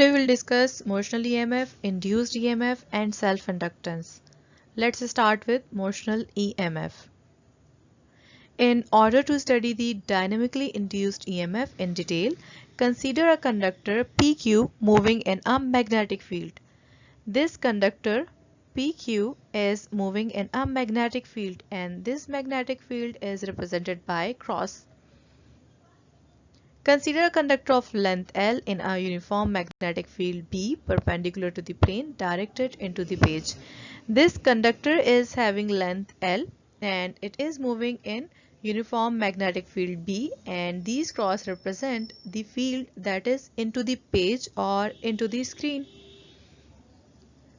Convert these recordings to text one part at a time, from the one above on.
Today we'll discuss motional EMF, induced EMF and self-inductance. Let's start with motional EMF. In order to study the dynamically induced EMF in detail, consider a conductor PQ moving in a magnetic field. This conductor PQ is moving in a magnetic field, and this magnetic field is represented by cross. Consider a conductor of length L in a uniform magnetic field B perpendicular to the plane directed into the page. This conductor is having length L and it is moving in uniform magnetic field B, and these cross represent the field that is into the page or into the screen.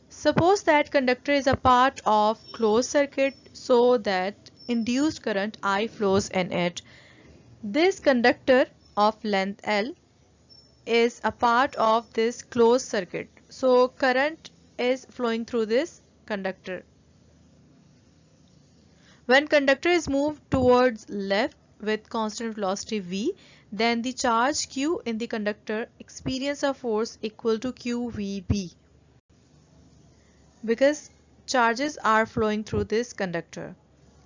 Suppose that conductor is a part of closed circuit so that induced current I flows in it. This conductor of length L is a part of this closed circuit, so current is flowing through this conductor. When conductor is moved towards left with constant velocity v, then the charge q in the conductor experience a force equal to qvb, because charges are flowing through this conductor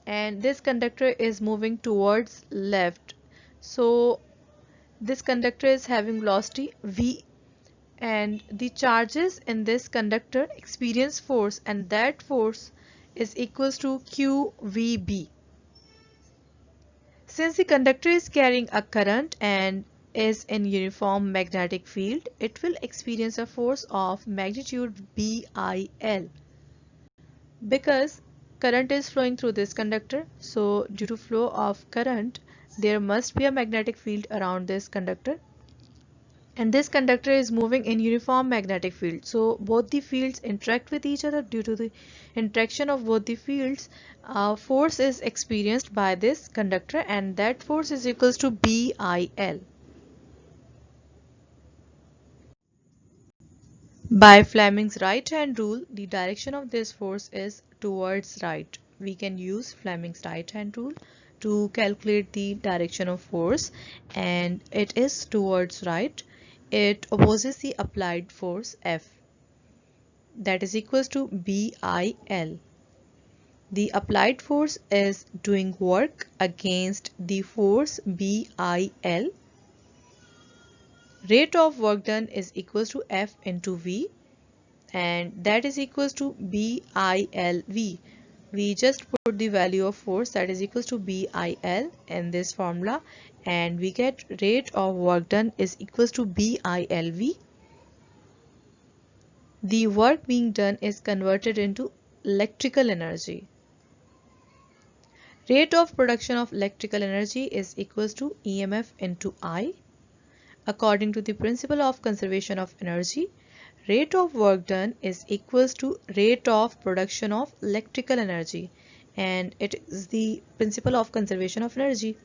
and this conductor is moving towards left, so this conductor is having velocity v and the charges in this conductor experience force, and that force is equals to qvb. Since the conductor is carrying a current and is in uniform magnetic field, it will experience a force of magnitude BIL. Because current is flowing through this conductor, so due to flow of current there must be a magnetic field around this conductor, and this conductor is moving in uniform magnetic field, so both the fields interact with each other. Due to the interaction of both the fields, force is experienced by this conductor, and that force is equals to BIL. By Fleming's right hand rule, the direction of this force is towards right. We can use Fleming's right hand rule to calculate the direction of force, and it is towards right. It opposes the applied force F, that is equals to BIL. The applied force is doing work against the force BIL. Rate of work done is equals to F into V, and that is equals to BILV. We just put the value of force, that is equals to BIL, in this formula, and we get rate of work done is equals to BILV. The work being done is converted into electrical energy. Rate of production of electrical energy is equals to EMF into I. According to the principle of conservation of energy, rate of work done is equals to rate of production of electrical energy, and it is the principle of conservation of energy.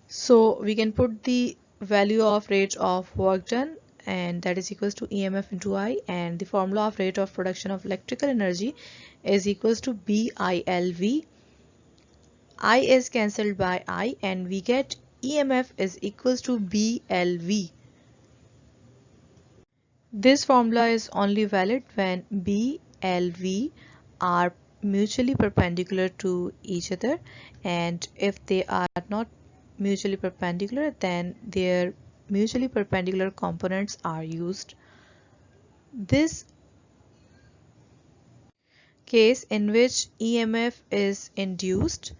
So we can put the value of rate of work done, and that is equals to EMF into I, and the formula of rate of production of electrical energy is equals to BILV. I is cancelled by I and we get EMF is equals to BLV. This formula is only valid when B, L, V are mutually perpendicular to each other, and if they are not mutually perpendicular, then their mutually perpendicular components are used. This case in which EMF is induced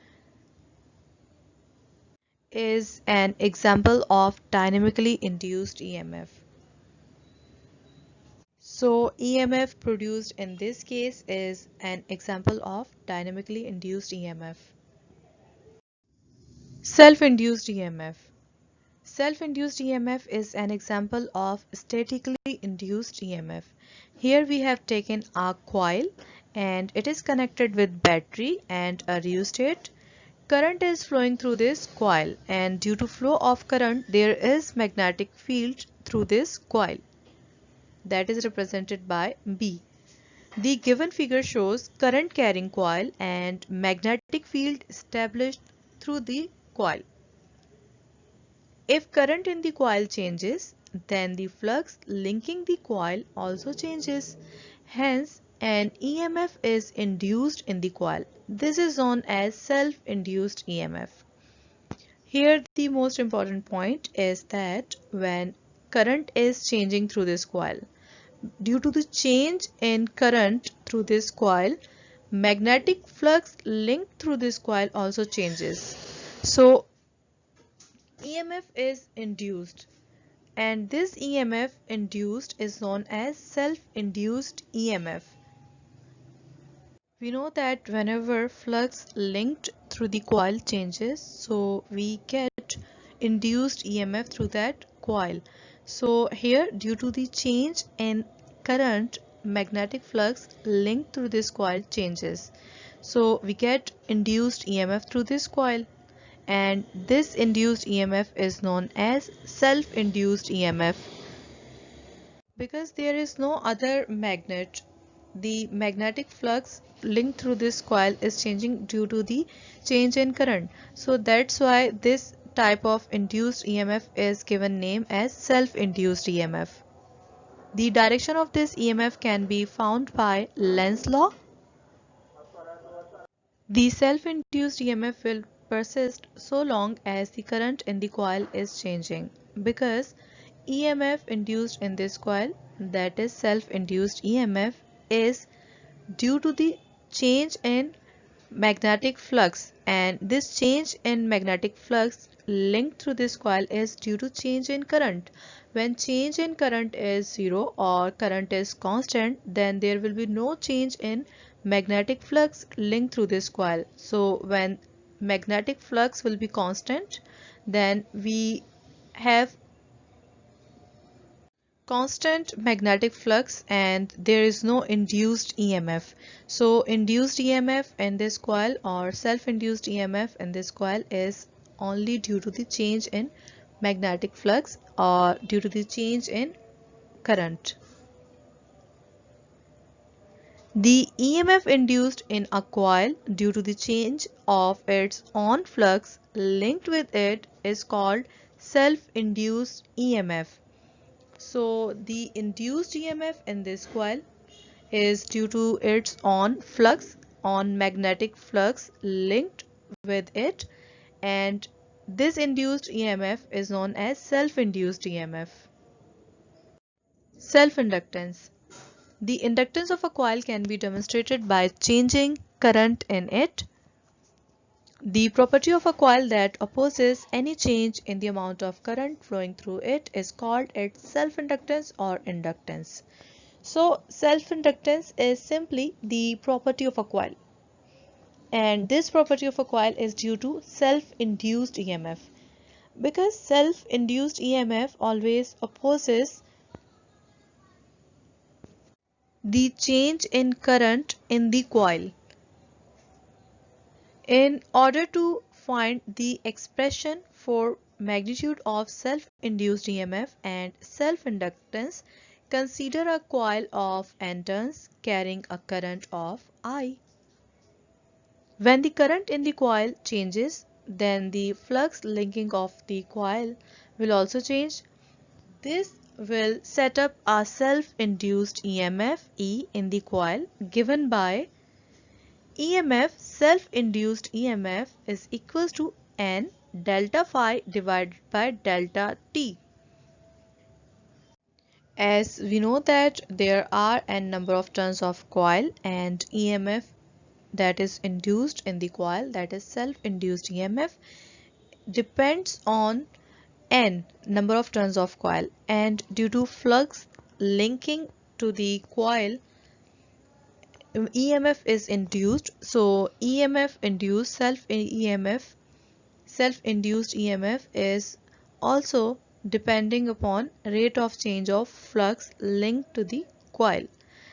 is an example of dynamically induced EMF. So EMF produced in this case is an example of dynamically induced EMF. Self-induced EMF. Self-induced EMF is an example of statically induced EMF. Here we have taken a coil and it is connected with battery and a rheostat. Current is flowing through this coil, and due to flow of current there is magnetic field through this coil, that is represented by B. The given figure shows current carrying coil and magnetic field established through the coil. If current in the coil changes, then the flux linking the coil also changes. Hence, an EMF is induced in the coil. This is known as self-induced EMF. Here the most important point is that when current is changing through this coil, due to the change in current through this coil, magnetic flux linked through this coil also changes. So EMF is induced, and this EMF induced is known as self-induced EMF. We know that whenever flux linked through the coil changes, so we get induced EMF through that coil. So here, due to the change in current, magnetic flux linked through this coil changes. So we get induced EMF through this coil, and this induced EMF is known as self-induced EMF. Because there is no other magnet, the magnetic flux linked through this coil is changing due to the change in current. So that's why this type of induced EMF is given name as self-induced EMF. The direction of this EMF can be found by Lenz's law. The self-induced EMF will persist so long as the current in the coil is changing, because EMF induced in this coil, that is self-induced EMF, is due to the change in magnetic flux, and this change in magnetic flux linked through this coil is due to change in current. When change in current is zero or current is constant, then there will be no change in magnetic flux linked through this coil. So when magnetic flux will be constant, then we have constant magnetic flux and there is no induced EMF. So induced EMF in this coil or self-induced EMF in this coil is only due to the change in magnetic flux or due to the change in current. The EMF induced in a coil due to the change of its own flux linked with it is called self-induced EMF. So the induced EMF in this coil is due to its own flux, on magnetic flux linked with it, and this induced EMF is known as self-induced EMF. Self-inductance. The inductance of a coil can be demonstrated by changing current in it. The property of a coil that opposes any change in the amount of current flowing through it is called its self-inductance or inductance. So self-inductance is simply the property of a coil, and this property of a coil is due to self-induced EMF, because self-induced EMF always opposes the change in current in the coil. In order to find the expression for magnitude of self-induced EMF and self-inductance, consider a coil of N turns carrying a current of I. When the current in the coil changes, then the flux linking of the coil will also change. This will set up a self-induced EMF E in the coil, given by EMF self-induced EMF is equals to N delta phi divided by delta T. As we know that there are n number of turns of coil, and EMF that is induced in the coil, that is self-induced EMF, depends on n number of turns of coil, and due to flux linking to the coil, EMF is induced. So EMF induced self-induced EMF is also depending upon rate of change of flux linked to the coil.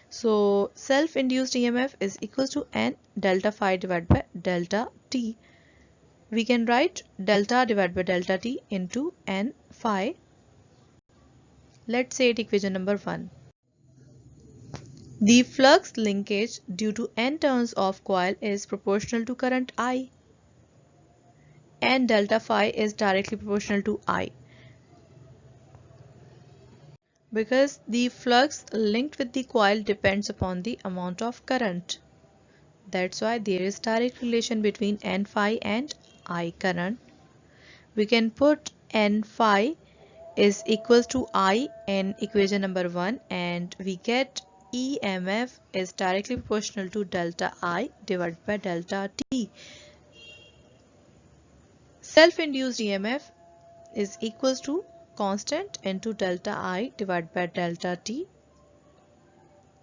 So self-induced EMF is equal to N delta phi divided by delta T. We can write delta divided by delta T into N phi. Let's say it equation number 1. The flux linkage due to n turns of coil is proportional to current I, and delta phi is directly proportional to I. Because the flux linked with the coil depends upon the amount of current. That's why there is direct relation between N phi and I current. We can put N phi is equals to I in equation number 1 and we get E.M.F is directly proportional to delta I divided by delta T. Self-induced EMF is equals to constant into delta I divided by delta T,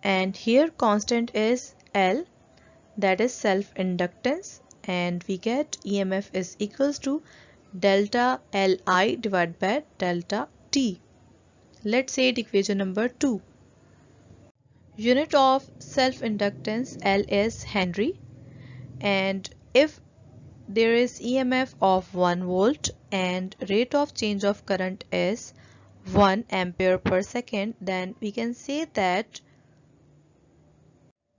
and here constant is L, that is self-inductance, and we get EMF is equals to delta Li divided by delta T. Let's say it equation number 2. Unit of self-inductance L is Henry, and if there is EMF of 1 volt and rate of change of current is 1 ampere per second, then we can say that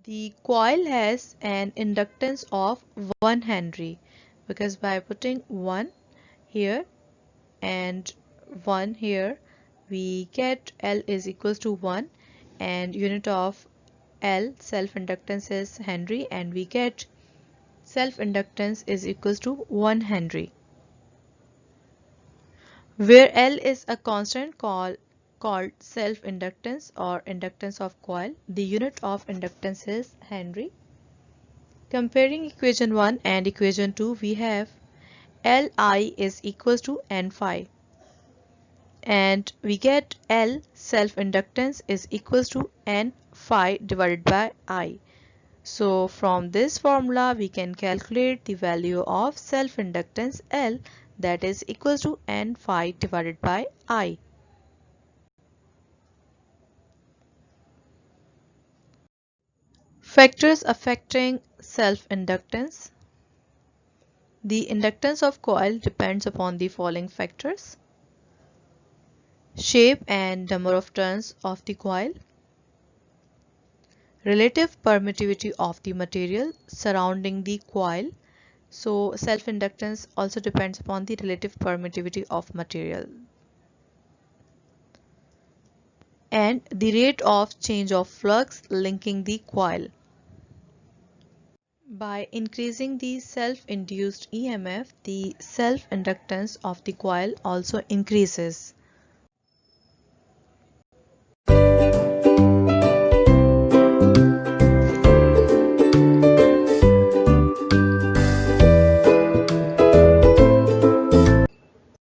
the coil has an inductance of 1 Henry, because by putting 1 here and 1 here, we get L is equals to 1 and unit of L self-inductance is Henry, and we get self-inductance is equals to 1 Henry. Where L is a constant called self-inductance or inductance of coil, the unit of inductance is Henry. Comparing equation 1 and equation 2, we have Li is equals to N phi, and we get L self-inductance is equals to N phi divided by I. So from this formula we can calculate the value of self-inductance L, that is equals to N phi divided by I. Factors affecting self-inductance. The inductance of coil depends upon the following factors: shape and number of turns of the coil, relative permittivity of the material surrounding the coil. So self-inductance also depends upon the relative permittivity of material, and the rate of change of flux linking the coil. By increasing the self-induced EMF, the self-inductance of the coil also increases.